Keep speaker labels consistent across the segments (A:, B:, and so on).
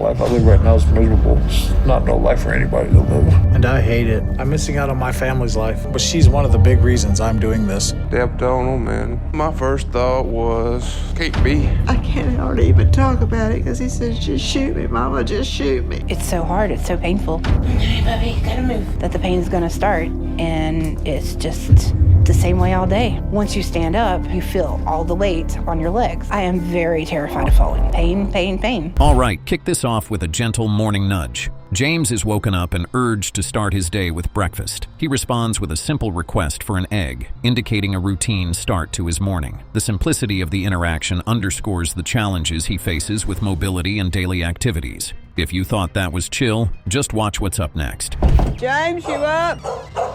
A: life I live right now is miserable. It's not no life for anybody to live.
B: And I hate it. I'm missing out on my family's life, but she's one of the big reasons I'm doing this.
C: Deb don't know, man. My first thought was, can't be.
D: I can't hardly even talk about it because he says, just shoot me, Mama, just shoot me.
E: It's so hard, it's so painful.
F: Hey, puppy, gotta move.
E: That the pain's gonna start, and it's just the same way all day. Once you stand up, you feel all the weight on your legs. I am very terrified of falling. Pain, pain, pain.
G: All right, kick this off with a gentle morning nudge. James is woken up and urged to start his day with breakfast. He responds with a simple request for an egg, indicating a routine start to his morning. The simplicity of the interaction underscores the challenges he faces with mobility and daily activities. If you thought that was chill, just watch what's up next.
D: James, you up?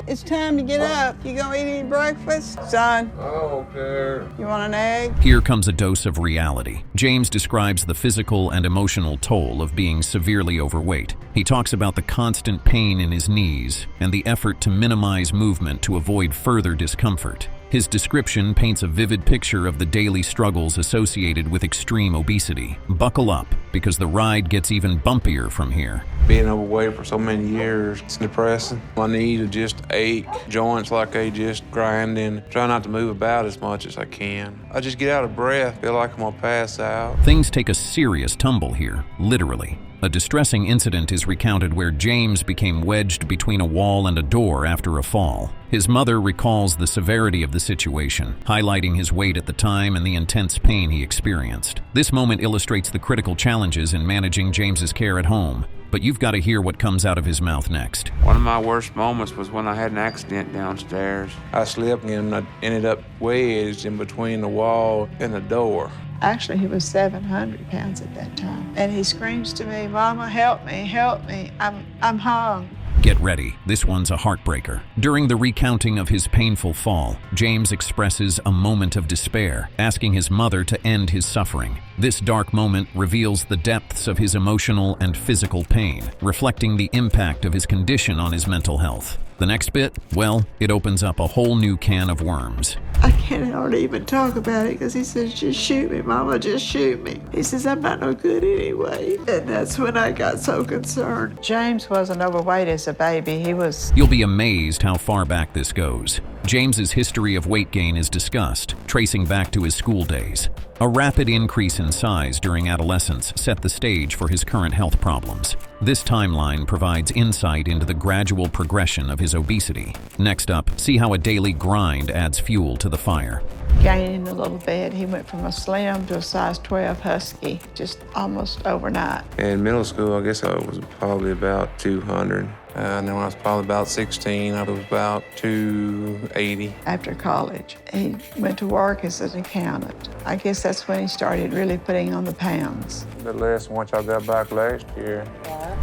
D: It's time to get up. You gonna eat any breakfast? Son,
C: I don't care.
D: you want an egg?
G: Here comes a dose of reality. James describes the physical and emotional toll of being severely overweight. He talks about the constant pain in his knees and the effort to minimize movement to avoid further discomfort. His description paints a vivid picture of the daily struggles associated with extreme obesity. Buckle up, because the ride gets even bumpier from here.
C: Being overweight for so many years, it's depressing. My knees just ache, joints like they just grinding. Try not to move about as much as I can. I just get out of breath, feel like I'm gonna pass out.
G: Things take a serious tumble here, literally. A distressing incident is recounted where James became wedged between a wall and a door after a fall. His mother recalls the severity of the situation, highlighting his weight at the time and the intense pain he experienced. This moment illustrates the critical challenges in managing James's care at home, but you've got to hear what comes out of his mouth next.
C: One of my worst moments was when I had an accident downstairs. I slipped and I ended up wedged in between the wall and the door.
D: Actually, he was 700 pounds at that time. And he screams to me, Mama, help me, I'm hung.
G: Get ready, this one's a heartbreaker. During the recounting of his painful fall, James expresses a moment of despair, asking his mother to end his suffering. This dark moment reveals the depths of his emotional and physical pain, reflecting the impact of his condition on his mental health. The next bit, well, it opens up a whole new can of worms.
D: I can't hardly even talk about it because he says, just shoot me, Mama, just shoot me. He says, I'm not no good anyway. And that's when I got so concerned. James wasn't overweight as a baby. He was...
G: You'll be amazed how far back this goes. James's history of weight gain is discussed, tracing back to his school days. A rapid increase in size during adolescence set the stage for his current health problems. This timeline provides insight into the gradual progression of his obesity. Next up, see how a daily grind adds fuel to the fire.
D: Gaining a little bit. He went from a slim to a size 12 husky, just almost overnight.
C: In middle school, I guess I was probably about 200. And then when I was probably about 16, I was about 280.
D: After college, he went to work as an accountant. I guess that's when he started really putting on the pounds.
C: A bit less than what I got back last year.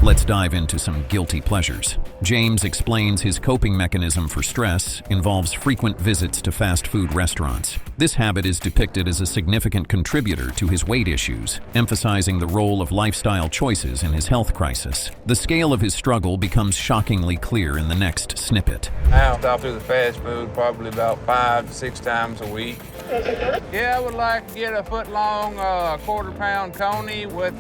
G: Let's dive into some guilty pleasures. James explains his coping mechanism for stress involves frequent visits to fast food restaurants. This habit is depicted as a significant contributor to his weight issues, emphasizing the role of lifestyle choices in his health crisis. The scale of his struggle becomes shockingly clear in the next snippet.
C: I'll stop to the fast food probably about 5 to 6 times a week. Yeah, I would like to get a foot-long, quarter-pound coney with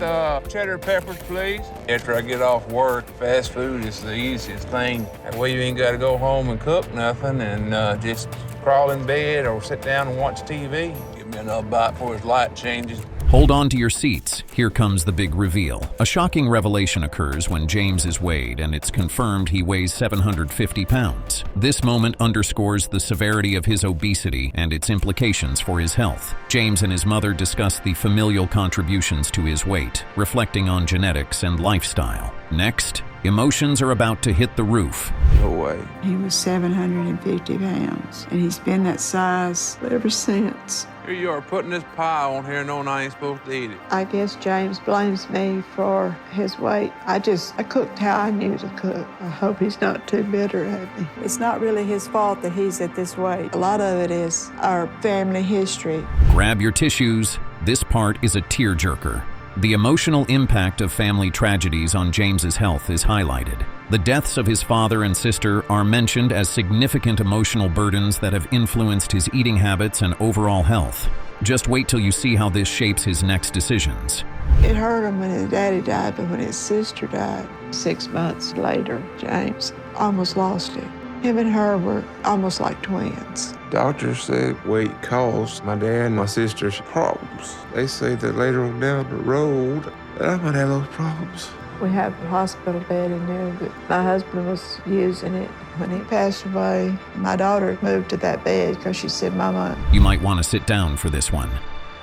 C: cheddar peppers, please. After I get off work, fast food is the easiest thing. That way you ain't got to go home and cook nothing and just crawl in bed or sit down and watch TV. Give me another bite before his light changes.
G: Hold on to your seats. Here comes the big reveal. A shocking revelation occurs when James is weighed, and it's confirmed he weighs 750 pounds. This moment underscores the severity of his obesity and its implications for his health. James and his mother discuss the familial contributions to his weight, reflecting on genetics and lifestyle. Next, emotions are about to hit the roof.
C: No way.
D: He was 750 pounds, and he's been that size ever since.
C: Here you are putting this pie on here knowing I ain't supposed to eat it.
D: I guess James blames me for his weight. I cooked how I knew to cook. I hope he's not too bitter at me. It's not really his fault that he's at this weight. A lot of it is our family history.
G: Grab your tissues. This part is a tearjerker. The emotional impact of family tragedies on James's health is highlighted. The deaths of his father and sister are mentioned as significant emotional burdens that have influenced his eating habits and overall health. Just wait till you see how this shapes his next decisions.
D: It hurt him when his daddy died, but when his sister died, 6 months later, James almost lost it. Him and her were almost like twins.
H: Doctors said weight caused my dad and my sister's problems. They say that later on down the road that I might have those problems.
D: We have a hospital bed in there, but my husband was using it. When he passed away, my daughter moved to that bed because she said, Mama.
G: You might want to sit down for this one.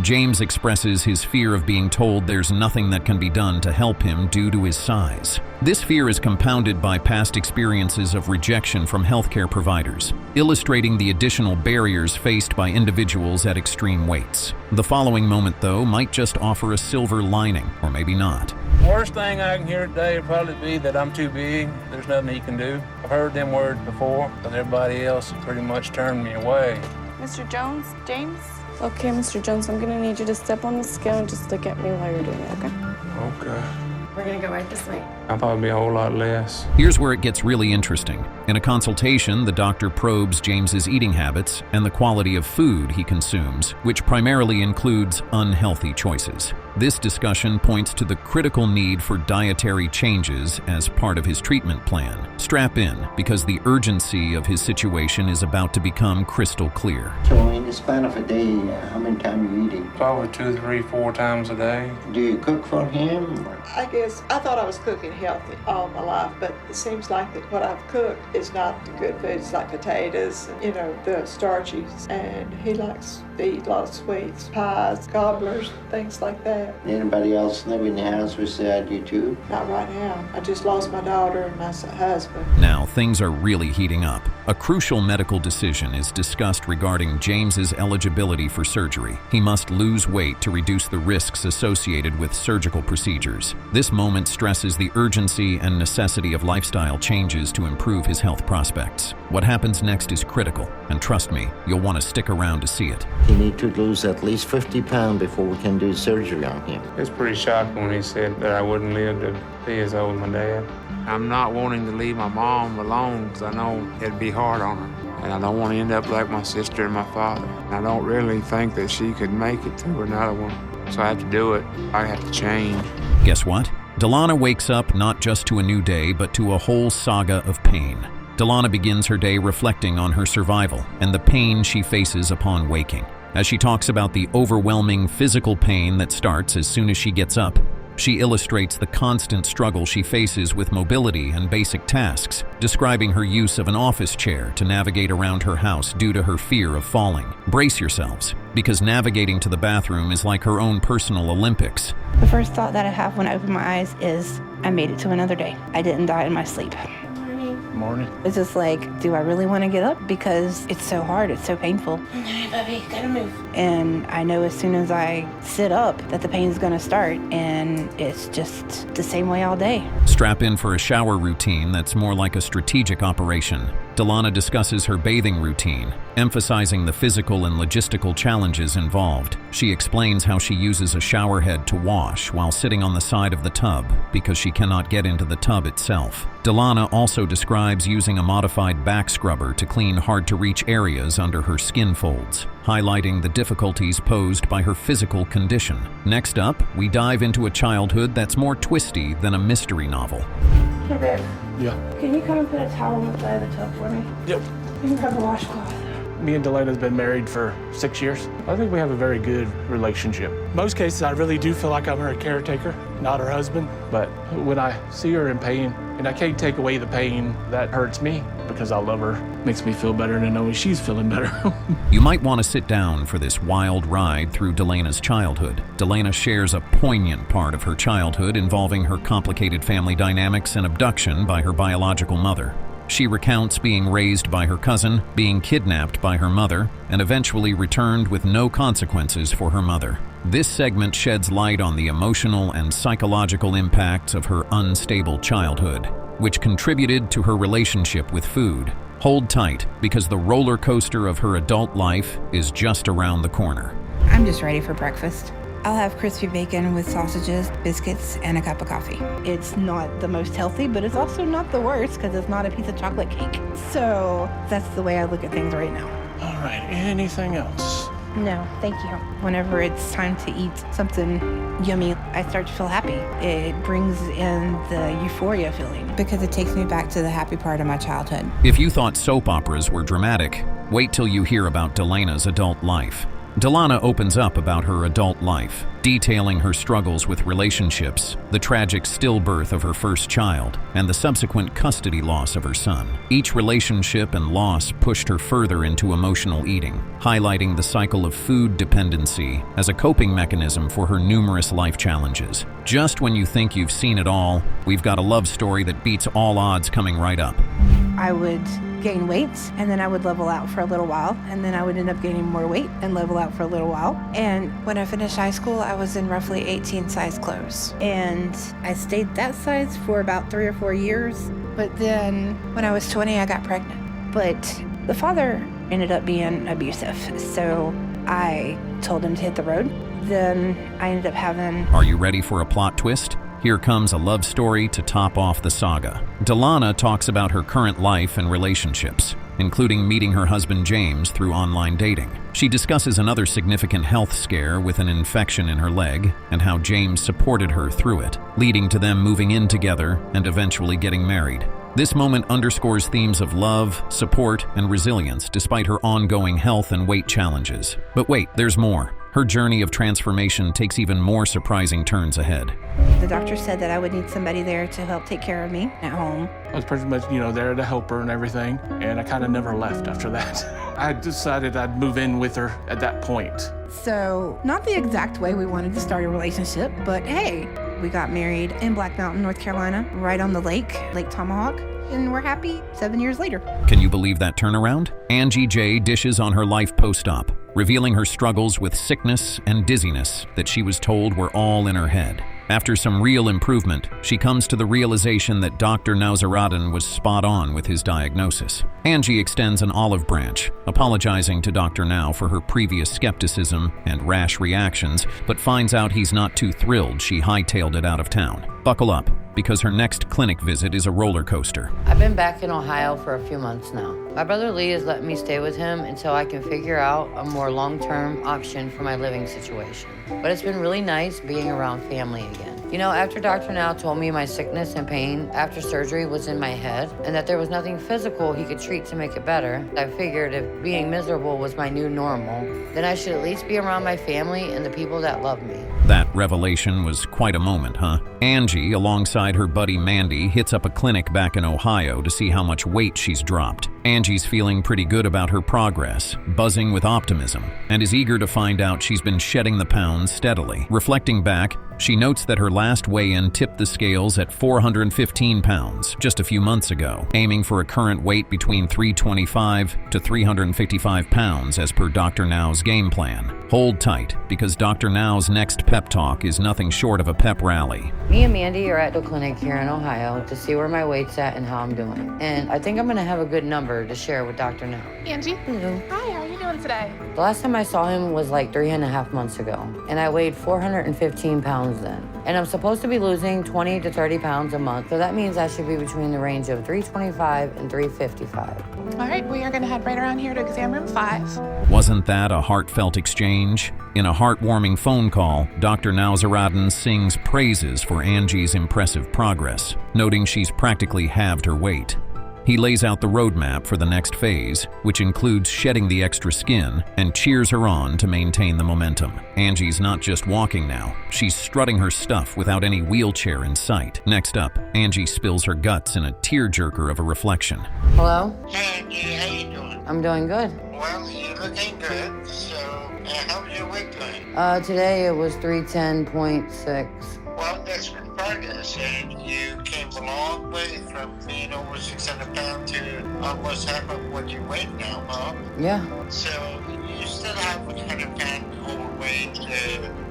G: James expresses his fear of being told there's nothing that can be done to help him due to his size. This fear is compounded by past experiences of rejection from healthcare providers, illustrating the additional barriers faced by individuals at extreme weights. The following moment, though, might just offer a silver lining, or maybe not.
C: Worst thing I can hear today would probably be that I'm too big. There's nothing he can do. I've heard them words before, but everybody else has pretty much turned me away.
I: Mr. Jones, James? Okay, Mr. Jones, I'm gonna need you to step on the scale and just look at me while you're doing it, okay?
H: Okay.
I: We're gonna go right this way.
H: I'll probably be a whole lot less.
G: Here's where it gets really interesting. In a consultation, the doctor probes James's eating habits and the quality of food he consumes, which primarily includes unhealthy choices. This discussion points to the critical need for dietary changes as part of his treatment plan. Strap in, because the urgency of his situation is about to become crystal clear.
J: So in the span of a day, how many times are you eating?
H: Probably 2, 3, 4 times a day.
J: Do you cook for him?
D: I guess I thought I was cooking healthy all my life, but it seems like that what I've cooked is not the good food. It's like potatoes, the starchies, and he likes to eat a lot of sweets, pies, gobblers, things like that.
J: Anybody else live in the house beside you too?
D: Not right now. I just lost my daughter and my husband.
G: Now, things are really heating up. A crucial medical decision is discussed regarding James's eligibility for surgery. He must lose weight to reduce the risks associated with surgical procedures. This moment stresses the urgency and necessity of lifestyle changes to improve his health prospects. What happens next is critical, and trust me, you'll want to stick around to see it.
J: You need to lose at least 50 pounds before we can do surgery on him.
H: It's pretty shocking when he said that I wouldn't live to be as old as my dad.
C: I'm not wanting to leave my mom alone because I know it'd be hard on her. And I don't want to end up like my sister and my father. I don't really think that she could make it to another one. So I have to do it. I have to change.
G: Guess what? Delana wakes up not just to a new day, but to a whole saga of pain. Delana begins her day reflecting on her survival and the pain she faces upon waking. As she talks about the overwhelming physical pain that starts as soon as she gets up, she illustrates the constant struggle she faces with mobility and basic tasks, describing her use of an office chair to navigate around her house due to her fear of falling. Brace yourselves, because navigating to the bathroom is like her own personal Olympics.
E: The first thought that I have when I open my eyes is, I made it to another day. I didn't die in my sleep.
B: Morning.
E: It's just like, do I really want to get up? Because it's so hard, it's so painful.
F: Hey, baby, gotta move.
E: And I know as soon as I sit up that the pain's gonna start, and it's just the same way all day.
G: Strap in for a shower routine that's more like a strategic operation. Delana discusses her bathing routine, emphasizing the physical and logistical challenges involved. She explains how she uses a shower head to wash while sitting on the side of the tub because she cannot get into the tub itself. Delana also describes using a modified back scrubber to clean hard-to-reach areas under her skin folds, highlighting the difficulties posed by her physical condition. Next up, we dive into a childhood that's more twisty than a mystery novel.
E: Hey, babe.
B: Yeah.
E: Can you come and put a towel on the side of the tub for me?
B: Yep.
E: You can grab a washcloth.
B: Me and Delana's been married for 6 years. I think we have a very good relationship. Most cases, I really do feel like I'm her caretaker, not her husband. But when I see her in pain, and I can't take away the pain, that hurts me because I love her. Makes me feel better to know she's feeling better.
G: You might want to sit down for this wild ride through Delana's childhood. Delana shares a poignant part of her childhood involving her complicated family dynamics and abduction by her biological mother. She recounts being raised by her cousin, being kidnapped by her mother, and eventually returned with no consequences for her mother. This segment sheds light on the emotional and psychological impacts of her unstable childhood, which contributed to her relationship with food. Hold tight, because the roller coaster of her adult life is just around the corner.
E: I'm just ready for breakfast. I'll have crispy bacon with sausages, biscuits, and a cup of coffee. It's not the most healthy, but it's also not the worst because it's not a piece of chocolate cake. So that's the way I look at things right now.
B: All right, anything else?
E: No, thank you. Whenever it's time to eat something yummy, I start to feel happy. It brings in the euphoria feeling because it takes me back to the happy part of my childhood.
G: If you thought soap operas were dramatic, wait till you hear about Delana's adult life. Delana opens up about her adult life, detailing her struggles with relationships, the tragic stillbirth of her first child, and the subsequent custody loss of her son. Each relationship and loss pushed her further into emotional eating, highlighting the cycle of food dependency as a coping mechanism for her numerous life challenges. Just when you think you've seen it all, we've got a love story that beats all odds coming right up.
E: I would gain weight, and then I would level out for a little while, and then I would end up gaining more weight and level out for a little while. And when I finished high school, I was in roughly 18 size clothes. And I stayed that size for about 3 or 4 years. But then when I was 20, I got pregnant. But the father ended up being abusive, so I told him to hit the road. Then I ended up having...
G: Are you ready for a plot twist? Here comes a love story to top off the saga. Delana talks about her current life and relationships, including meeting her husband James through online dating. She discusses another significant health scare with an infection in her leg and how James supported her through it, leading to them moving in together and eventually getting married. This moment underscores themes of love, support, and resilience despite her ongoing health and weight challenges. But wait, there's more. Her journey of transformation takes even more surprising turns ahead.
E: The doctor said that I would need somebody there to help take care of me at home.
B: I was pretty much, there to help her and everything, and I kind of never left after that. I decided I'd move in with her at that point.
E: So, not the exact way we wanted to start a relationship, but hey, we got married in Black Mountain, North Carolina, right on the lake, Lake Tomahawk, and we're happy 7 years later.
G: Can you believe that turnaround? Angie J dishes on her life post-op, revealing her struggles with sickness and dizziness that she was told were all in her head. After some real improvement, she comes to the realization that Dr. Nauseradan was spot on with his diagnosis. Angie extends an olive branch, apologizing to Dr. Now for her previous skepticism and rash reactions, but finds out he's not too thrilled she hightailed it out of town. Buckle up, because her next clinic visit is a roller coaster.
K: I've been back in Ohio for a few months now. My brother Lee has let me stay with him until I can figure out a more long-term option for my living situation. But it's been really nice being around family again. After Dr. Now told me my sickness and pain after surgery was in my head and that there was nothing physical he could treat to make it better, I figured if being miserable was my new normal, then I should at least be around my family and the people that love me.
G: That revelation was quite a moment, huh? Angie, alongside her buddy Mandy, hits up a clinic back in Ohio to see how much weight she's dropped. Angie's feeling pretty good about her progress, buzzing with optimism, and is eager to find out she's been shedding the pounds steadily. Reflecting back, she notes that her last weigh-in tipped the scales at 415 pounds just a few months ago, aiming for a current weight between 325 to 355 pounds as per Dr. Now's game plan. Hold tight, because Dr. Now's next pep talk is nothing short of a pep rally.
K: Me and Mandy are at the clinic here in Ohio to see where my weight's at and how I'm doing. And I think I'm gonna have a good number to share with Dr. Now.
L: Angie?
K: Hello.
L: Hi, how are you doing today?
K: The last time I saw him was like 3.5 months ago, and I weighed 415 pounds then. And I'm supposed to be losing 20 to 30 pounds a month, so that means I should be between the range of 325 and 355.
L: All right, we are gonna head right around here to exam room 5.
G: Wasn't that a heartfelt exchange? In a heartwarming phone call, Dr. Nauseradan sings praises for Angie's impressive progress, noting she's practically halved her weight. He lays out the roadmap for the next phase, which includes shedding the extra skin, and cheers her on to maintain the momentum. Angie's not just walking now, she's strutting her stuff without any wheelchair in sight. Next up, Angie spills her guts in a tearjerker of a reflection.
K: Hello?
J: Hey, Angie, how you doing?
K: I'm doing good.
J: Well, you're looking good. So, how's your weight going?
K: Today it was 310.6.
J: Well, that's good progress, and you came a long way from being over 600 pounds to almost half of what you weigh now, huh?
K: Yeah.
J: So you still have 100 pounds overweight,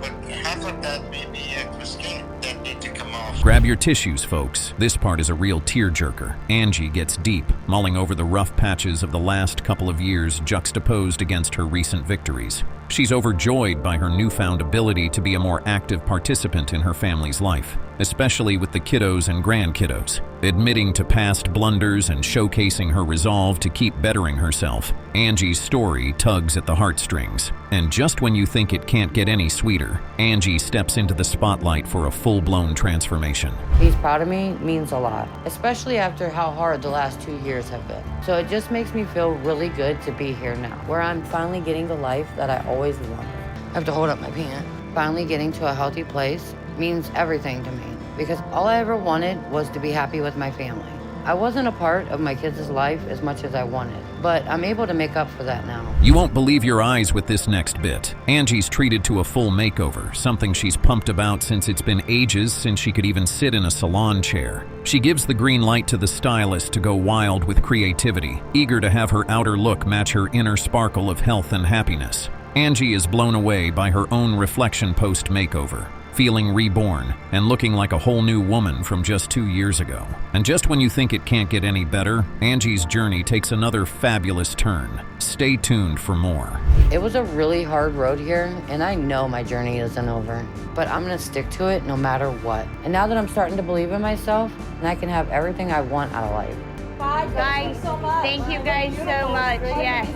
J: but half of that may be extra skin that need to come off.
G: Grab your tissues, folks. This part is a real tearjerker. Angie gets deep, mulling over the rough patches of the last couple of years juxtaposed against her recent victories. She's overjoyed by her newfound ability to be a more active participant in her family's life. especially with the kiddos and grandkiddos. Admitting to past blunders and showcasing her resolve to keep bettering herself, Angie's story tugs at the heartstrings. And just when you think it can't get any sweeter, Angie steps into the spotlight for a full-blown transformation.
K: He's proud of me means a lot, especially after how hard the last 2 years have been. So it just makes me feel really good to be here now, where I'm finally getting the life that I always wanted. I have to hold up my pant. Finally getting to a healthy place means everything to me, because all I ever wanted was to be happy with my family. I wasn't a part of my kids' life as much as I wanted, but I'm able to make up for that now.
G: You won't believe your eyes with this next bit. Angie's treated to a full makeover, something she's pumped about since it's been ages since she could even sit in a salon chair. She gives the green light to the stylist to go wild with creativity, eager to have her outer look match her inner sparkle of health and happiness. Angie is blown away by her own reflection post-makeover, feeling reborn and looking like a whole new woman from just 2 years ago. And just when you think it can't get any better, Angie's journey takes another fabulous turn. Stay tuned for more.
K: It was a really hard road here, and I know my journey isn't over, but I'm gonna stick to it no matter what. And now that I'm starting to believe in myself, and I can have everything I want out of life.
M: Bye, guys. Thank you guys so much. Yes.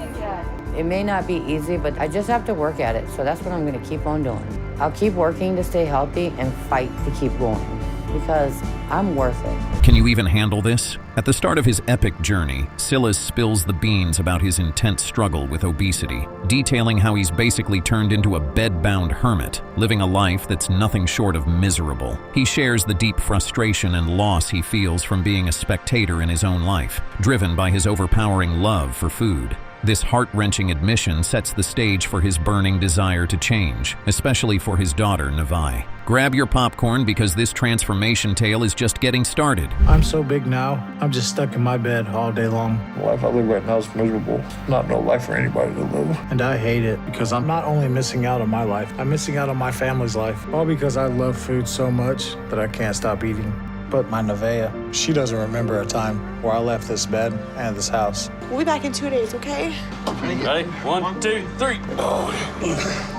K: It may not be easy, but I just have to work at it, so that's what I'm gonna keep on doing. I'll keep working to stay healthy and fight to keep going, because I'm worth it.
G: Can you even handle this? At the start of his epic journey, Silas spills the beans about his intense struggle with obesity, detailing how he's basically turned into a bed-bound hermit, living a life that's nothing short of miserable. He shares the deep frustration and loss he feels from being a spectator in his own life, driven by his overpowering love for food. This heart-wrenching admission sets the stage for his burning desire to change, especially for his daughter, Nevi. Grab your popcorn because this transformation tale is just getting started.
N: I'm so big now, I'm just stuck in my bed all day long.
A: The life I live right now is miserable. Not no life for anybody to live.
N: And I hate it because I'm not only missing out on my life, I'm missing out on my family's life. All because I love food so much that I can't stop eating. But my Nevaeh, she doesn't remember a time where I left this bed and this house.
L: We'll be back in 2 days, okay?
O: Ready? 1, 2, 3. All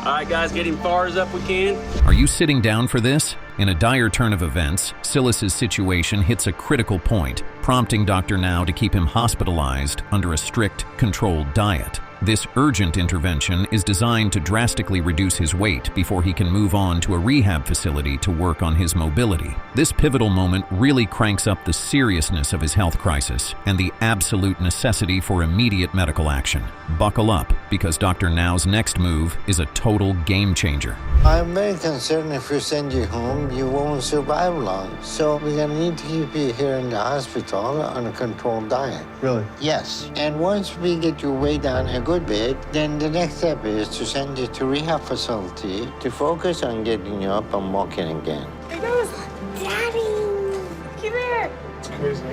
O: right, guys, get him far as up we can.
G: Are you sitting down for this? In a dire turn of events, Silas's situation hits a critical point, prompting Dr. Now to keep him hospitalized under a strict, controlled diet. This urgent intervention is designed to drastically reduce his weight before he can move on to a rehab facility to work on his mobility. This pivotal moment really cranks up the seriousness of his health crisis and the absolute necessity for immediate medical action. Buckle up, because Dr. Now's next move is a total game changer.
J: I'm very concerned if we send you home, you won't survive long. So we're gonna need to keep you here in the hospital on a controlled diet.
N: Really?
J: Yes. And once we get your weight down a good bit, then the next step is to send you to rehab facility to focus on getting you up and walking again.
M: There goes Daddy. Come here.
N: It's crazy.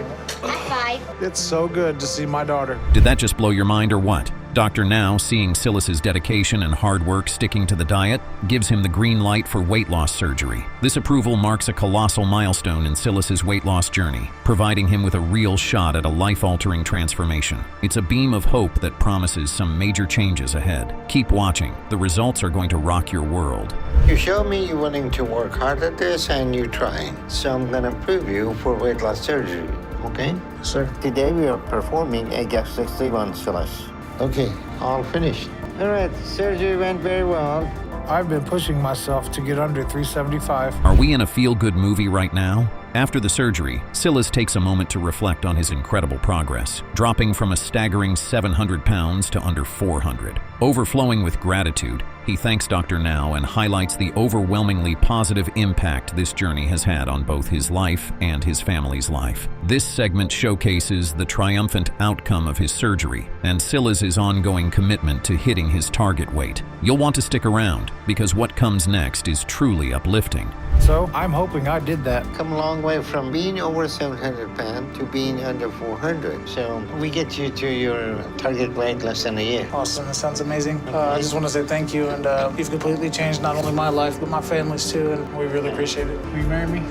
M: High five.
N: It's so good to see my daughter.
G: Did that just blow your mind or what? Dr. Now, seeing Silas's dedication and hard work sticking to the diet, gives him the green light for weight loss surgery. This approval marks a colossal milestone in Silas's weight loss journey, providing him with a real shot at a life-altering transformation. It's a beam of hope that promises some major changes ahead. Keep watching. The results are going to rock your world.
J: You show me you're willing to work hard at this and you're trying. So I'm gonna approve you for weight loss surgery, okay?
N: Sir.
J: Today we are performing a gastric sleeve on Silas. Okay, all finished. All right, surgery went very well.
N: I've been pushing myself to get under 375.
G: Are we in a feel-good movie right now? After the surgery, Silas takes a moment to reflect on his incredible progress, dropping from a staggering 700 pounds to under 400. Overflowing with gratitude, he thanks Dr. Now and highlights the overwhelmingly positive impact this journey has had on both his life and his family's life. This segment showcases the triumphant outcome of his surgery and Silas's ongoing commitment to hitting his target weight. You'll want to stick around, because what comes next is truly uplifting.
N: So I'm hoping I did that.
J: Come a long way from being over 700 pounds to being under 400. So we get you to your target weight less than a year.
N: Awesome, that sounds amazing. I just want to say thank you, and you've completely changed not only my life, but my family's too, and we really appreciate it. Will you marry me?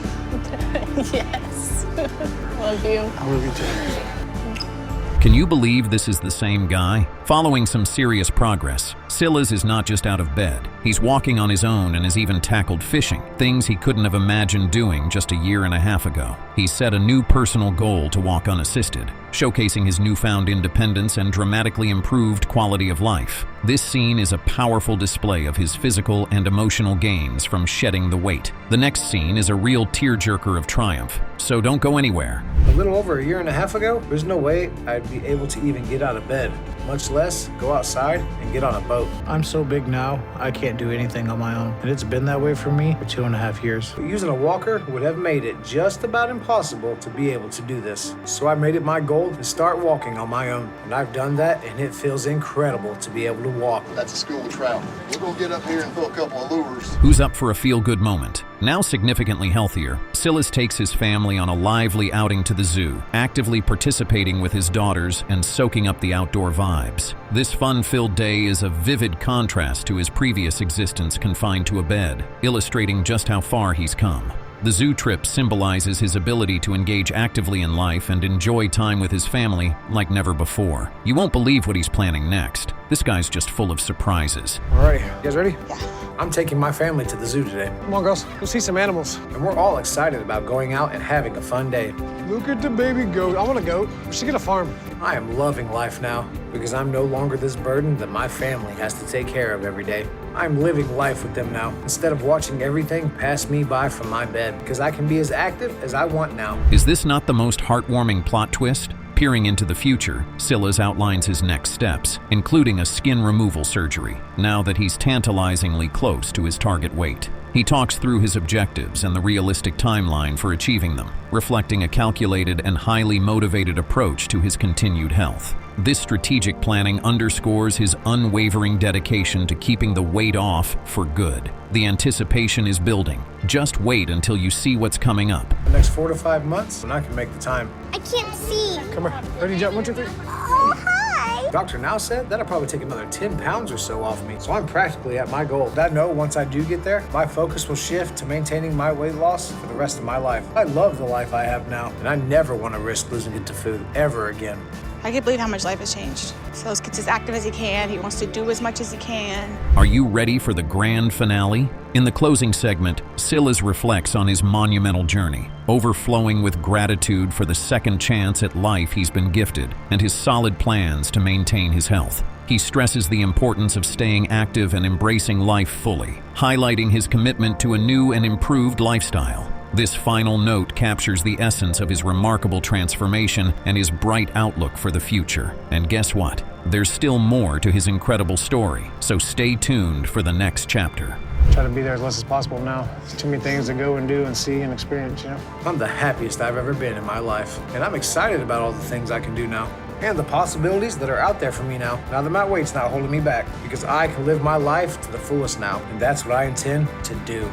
I: Yes. Love you.
N: I love you too.
G: Can you believe this is the same guy? Following some serious progress, Silas is not just out of bed. He's walking on his own and has even tackled fishing, things he couldn't have imagined doing just a year and a half ago. He's set a new personal goal to walk unassisted, showcasing his newfound independence and dramatically improved quality of life. This scene is a powerful display of his physical and emotional gains from shedding the weight. The next scene is a real tearjerker of triumph, so don't go anywhere.
N: A little over a year and a half ago, there's no way I'd be able to even get out of bed, much less go outside and get on a boat. I'm so big now, I can't do anything on my own, and it's been that way for me for 2.5 years. But using a walker would have made it just about impossible to be able to do this. So I made it my goal to start walking on my own, and I've done that, and it feels incredible to be able to walk.
P: That's a school of trout. We're gonna get up here and throw a couple of lures.
G: Who's up for a feel-good moment? Now significantly healthier, Silas takes his family on a lively outing to the zoo, actively participating with his daughters and soaking up the outdoor vibes. This fun-filled day is a vivid contrast to his previous existence confined to a bed, illustrating just how far he's come. The zoo trip symbolizes his ability to engage actively in life and enjoy time with his family like never before. You won't believe what he's planning next. This guy's just full of surprises.
N: All right, you guys ready? Yeah. I'm taking my family to the zoo today. Come on, girls, go see some animals. And we're all excited about going out and having a fun day. Look at the baby goat. I want a goat. We should get a farm. I am loving life now because I'm no longer this burden that my family has to take care of every day. I'm living life with them now instead of watching everything pass me by from my bed because I can be as active as I want now.
G: Is this not the most heartwarming plot twist? Peering into the future, Silas outlines his next steps, including a skin removal surgery, now that he's tantalizingly close to his target weight. He talks through his objectives and the realistic timeline for achieving them, reflecting a calculated and highly motivated approach to his continued health. This strategic planning underscores his unwavering dedication to keeping the weight off for good. The anticipation is building. Just wait until you see what's coming up.
N: The next 4 to 5 months, and I can make the time.
Q: I can't see.
N: Come here. Ready to jump? 1, 2, 3.
Q: Oh, hi.
N: Doctor now said that'll probably take another 10 pounds or so off me, so I'm practically at my goal. I know once I do get there, my focus will shift to maintaining my weight loss for the rest of my life. I love the life I have now, and I never want to risk losing it to food ever again.
L: I can't believe how much life has changed. Silas gets as active as he can. He wants to do as much as he can.
G: Are you ready for the grand finale? In the closing segment, Silas reflects on his monumental journey, overflowing with gratitude for the second chance at life he's been gifted and his solid plans to maintain his health. He stresses the importance of staying active and embracing life fully, highlighting his commitment to a new and improved lifestyle. This final note captures the essence of his remarkable transformation and his bright outlook for the future. And guess what? There's still more to his incredible story, so stay tuned for the next chapter.
N: Try to be there as less as possible now. There's too many things to go and do and see and experience, you know? I'm the happiest I've ever been in my life, and I'm excited about all the things I can do now and the possibilities that are out there for me now that my weight's not holding me back, because I can live my life to the fullest now, and that's what I intend to do.